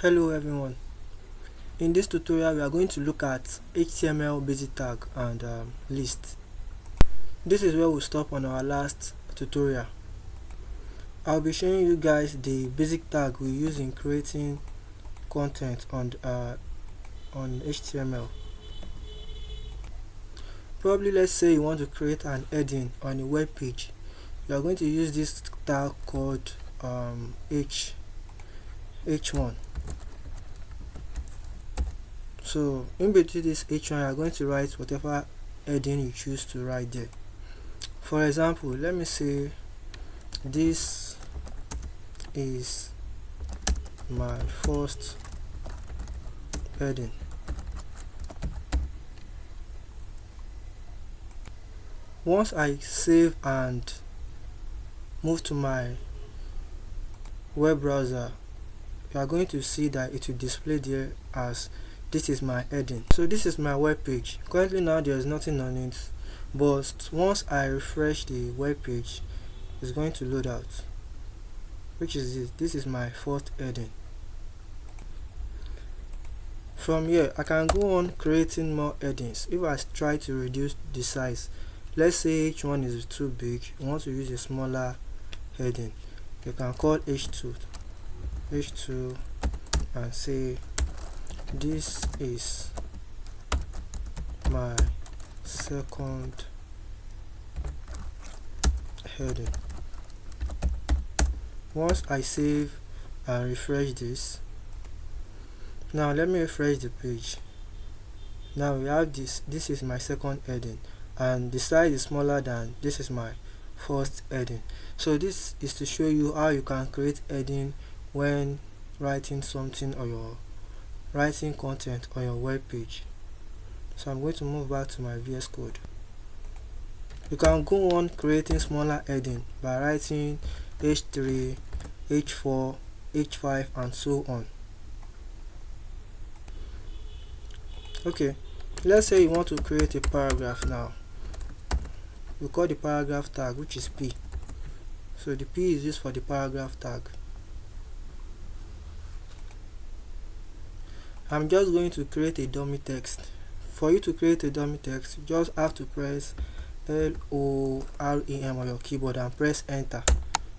Hello everyone. In this tutorial we are going to look at HTML basic tag and list. This is where we'll stop on our last tutorial. I'll be showing you guys the basic tag we use in creating content on HTML. Probably let's say you want to create an heading on a web page. You are going to use this tag called h1. So in between this h1 you are going to write whatever heading you choose to write there. For example, let me say this is my first heading. Once I save and move to my web browser, you are going to see that it will display there as this is my heading. So this is my web page. Currently now there is nothing on it, but once I refresh the web page, it's going to load out, which is this. This is my first heading. From here I can go on creating more headings. If I try to reduce the size, let's say each one is too big, you want to use a smaller heading, you can call h2 and say this is my second heading. Once I save and refresh this, now let me refresh the page. Now we have this is my second heading and the size is smaller than this is my first heading. So this is to show you how you can create heading when writing something or your writing content on your web page. So I'm going to move back to my VS Code. You can go on creating smaller heading by writing h3, h4, h5 and so on. Okay, let's say you want to create a paragraph now. We call the paragraph tag, which is p. So the p is used for the paragraph tag. I'm just going to create a dummy text. For you to create a dummy text, you just have to press LOREM on your keyboard and press enter.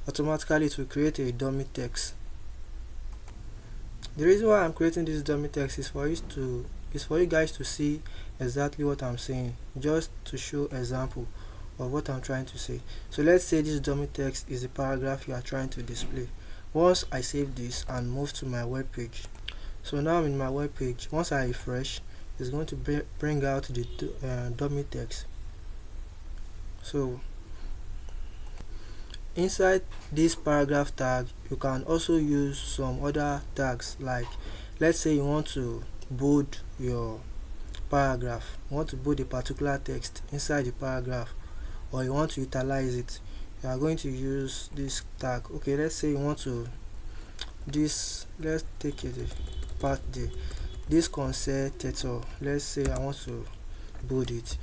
Automatically it will create a dummy text. The reason why I'm creating this dummy text is for you guys to see exactly what I'm saying, just to show example of what I'm trying to say. So let's say this dummy text is the paragraph you are trying to display. Once I save this and move to my web page, so now I'm in my web page. Once I refresh, it's going to bring out the dummy text. So inside this paragraph tag, you can also use some other tags, like let's say you want to bold your paragraph, you want to bold a particular text inside the paragraph, or you want to italize it. You are going to use this tag. Okay, let's say you want to let's take it part D, this concept title. Let's say I want to bold it.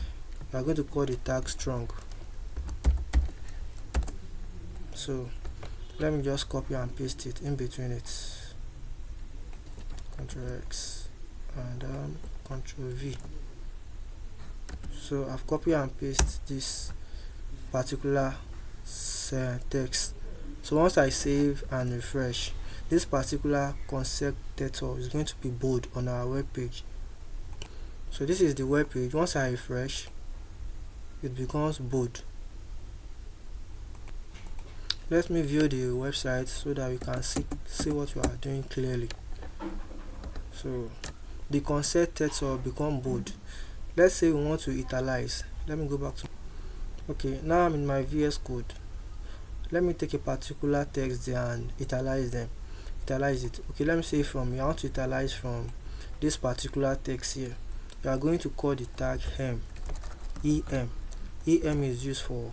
You are going to call the tag strong. So let me just copy and paste it in between it. Ctrl X and Ctrl V. So I've copied and pasted this particular text. So once I save and refresh, this particular concept title is going to be bold on our web page. So this is the web page. Once I refresh, it becomes bold. Let me view the website so that we can see what we are doing clearly. So the concept title become bold. Let's say we want to italize. Let me go back to okay, now I'm in my VS Code. Let me take a particular text there and italize it. Okay, let me say from here I want to italize from this particular text here. You are going to call the tag em. Em is used for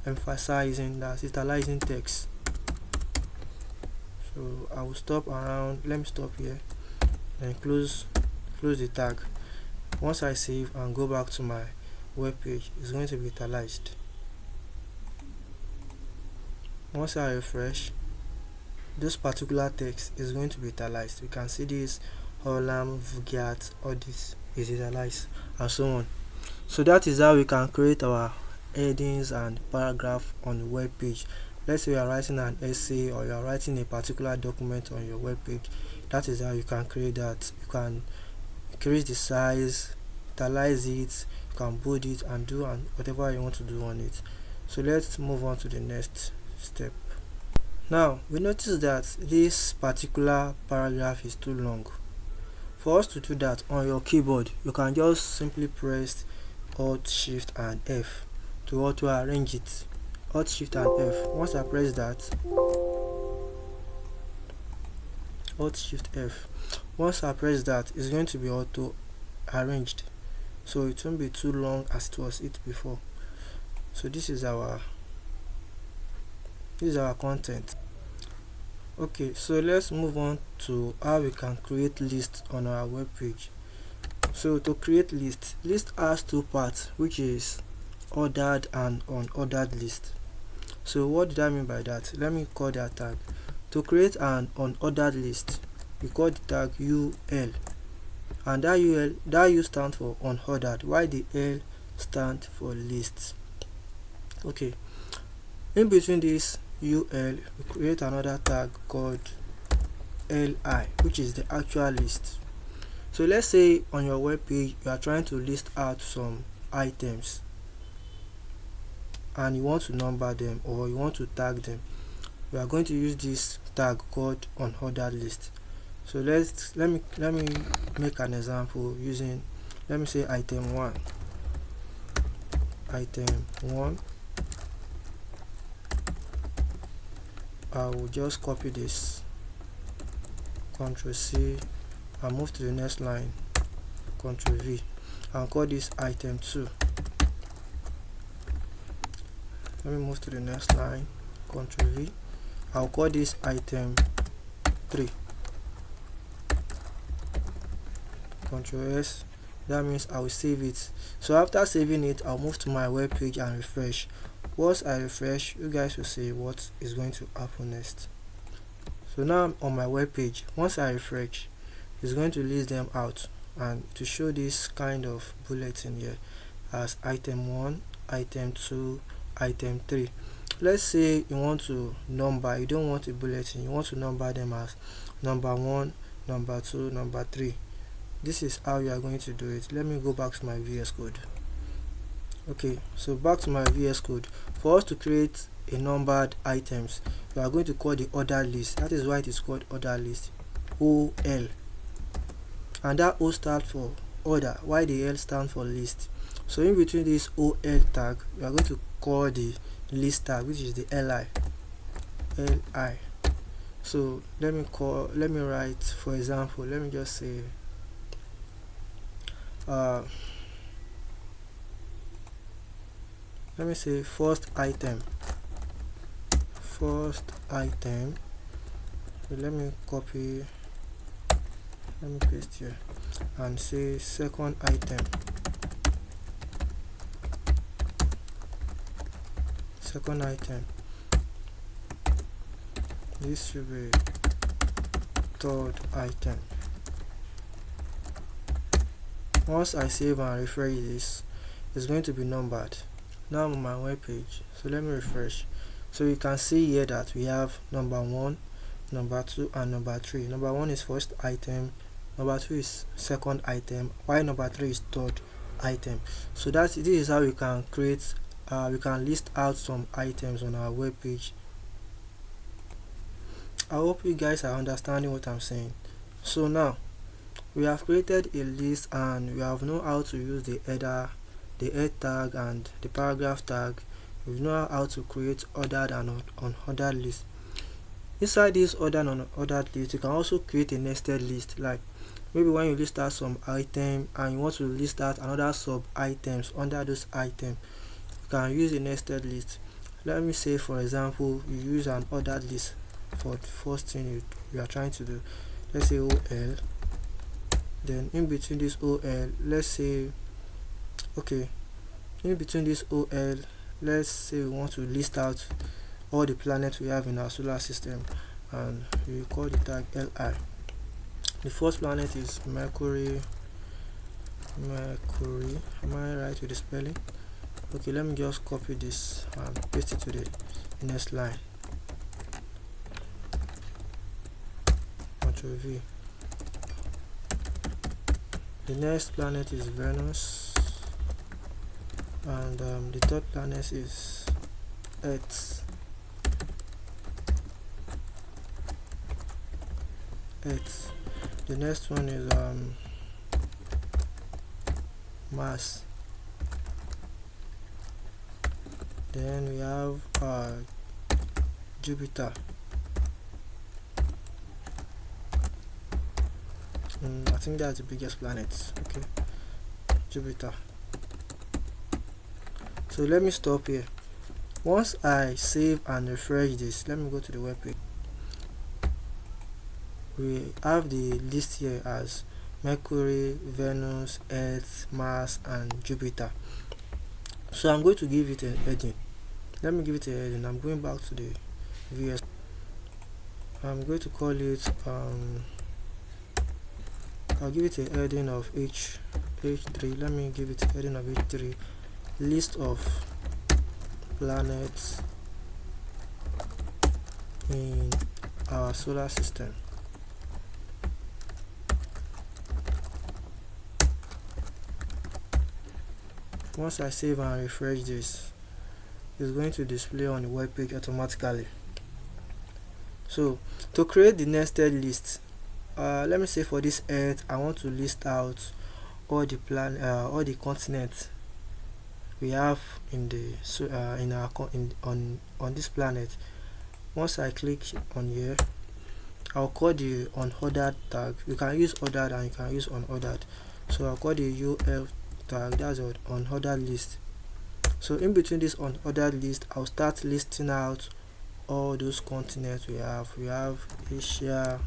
emphasizing, that's italicizing text. So I will stop around, let me stop here and close the tag. Once I save and go back to my web page, it's going to be italicized. Once I refresh, this particular text is going to be italicized. You can see this Holland, Vugiat, all this is italicized and so on. So that is how we can create our headings and paragraph on the web page. Let's say you are writing an essay or you are writing a particular document on your web page. That is how you can create that. You can increase the size, italize it, you can bold it and do whatever you want to do on it. So let's move on to the next step. Now we notice that this particular paragraph is too long. For us to do that on your keyboard, you can just simply press Alt Shift and F to auto arrange it. Alt Shift and F. Once I press that, Alt Shift F. Once I press that, it's going to be auto arranged, so it won't be too long as it was before. So this is our content. Okay, so let's move on to how we can create lists on our web page. So to create list has two parts, which is ordered and unordered list. So what did I mean by that? Let me call that tag. To create an unordered list, we call the tag UL, and that U stands for unordered, while the L stands for lists. Okay, in between this UL, we create another tag called LI, which is the actual list. So let's say on your web page you are trying to list out some items and you want to number them or you want to tag them. We are going to use this tag called unordered list. So let me make an example using, let me say item 1. I will just copy this, Ctrl C, and move to the next line, Ctrl V, and call this item 2. Let me move to the next line, Ctrl V. I'll call this item 3. Ctrl S. That means I will save it. So after saving it, I'll move to my web page and refresh. Once I refresh, you guys will see what is going to happen next. So now I'm on my web page. Once I refresh, it's going to list them out and to show this kind of bulletin here as item 1, item 2, item 3. Let's say you want to number, you don't want a bulletin, you want to number them as number 1, number 2, number 3. This is how you are going to do it. Let me go back to my VS Code. Okay, so back to my VS Code. For us to create a numbered items, we are going to call the order list. That is why it is called order list, OL, and that O stands for order, while the L stands for list. So in between this OL tag, we are going to call the list tag, which is the LI. So let me write, for example, let me just say let me say first item. So let me copy, let me paste here and say second item. This should be third item. Once I save and refresh this, it's going to be numbered. Now I'm on my web page, so let me refresh. So you can see here that we have number 1, number 2, and number 3. Number 1 is first item, number 2 is second item, while number 3 is third item. So this is how we can create we can list out some items on our web page. I hope you guys are understanding what I'm saying. So now we have created a list and we have know how to use the header, the head tag, and the paragraph tag. We know how to create ordered and unordered list. Inside this ordered and unordered list, you can also create a nested list. Like maybe when you list out some item and you want to list out another sub items under those items, you can use a nested list. Let me say, for example, you use an ordered list for the first thing you are trying to do. Let's say OL. Then in between this OL, let's say, okay, in between this OL, let's say we want to list out all the planets we have in our solar system, and we call the tag li. The first planet is Mercury. Am I right with the spelling? Okay, let me just copy this and paste it to the next line. Ctrl V. The next planet is Venus, and the third planet is Earth. The next one is Mars. Then we have Jupiter. I think that's the biggest planet. Okay, Jupiter. So let me stop here. Once I save and refresh this, let me go to the web page. We have the list here as Mercury, Venus, Earth, Mars, and Jupiter. So I'm going to give it a heading. Let me give it a heading. I'm going back to the VS. I'm going to call it I'll give it a heading of H3. Let me give it a heading of H3. List of planets in our solar system. Once I save and refresh this, it's going to display on the web page automatically. So to create the nested list, let me say for this Earth, I want to list out all the continents we have in the on this planet. Once I click on here, I'll call the unordered tag. You can use ordered and you can use unordered. So I'll call the UL tag, that's an unordered list. So in between this unordered list, I'll start listing out all those continents we have. We have Asia,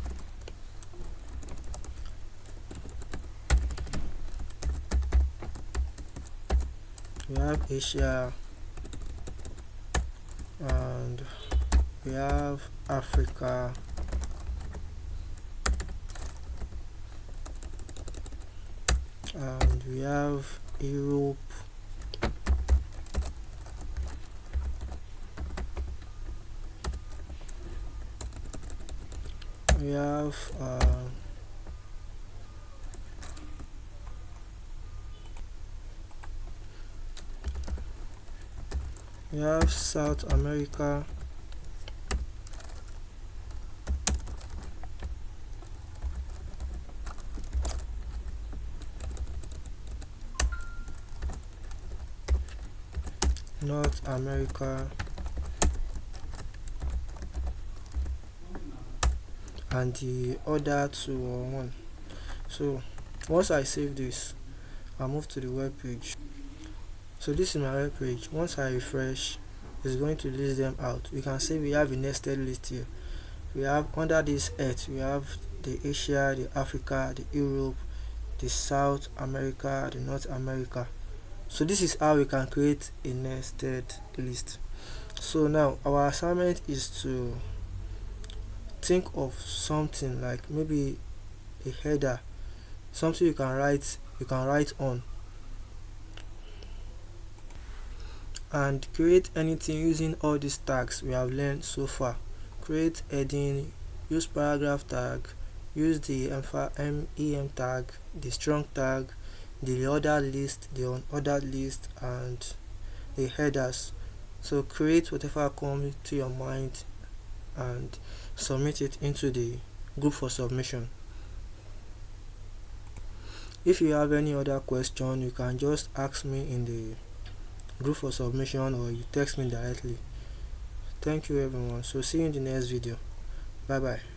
and we have Africa, and we have Europe, we have South America, North America, and the other two are one. So once I save this, I'll move to the web page. So this is my web page. Once I refresh, it's going to list them out. We can see we have a nested list here. We have under this Earth, we have the Asia, the Africa, the Europe, the South America, the North America. So this is how we can create a nested list. So now our assignment is to think of something like maybe a header, something you can write on, and create anything using all these tags we have learned so far. Create heading, use paragraph tag, use the MEM tag, the strong tag, the ordered list, the unordered list, and the headers. So create whatever comes to your mind and submit it into the group for submission. If you have any other question, you can just ask me in the group for submission or you text me directly. Thank you everyone. So see you in the next video. Bye bye.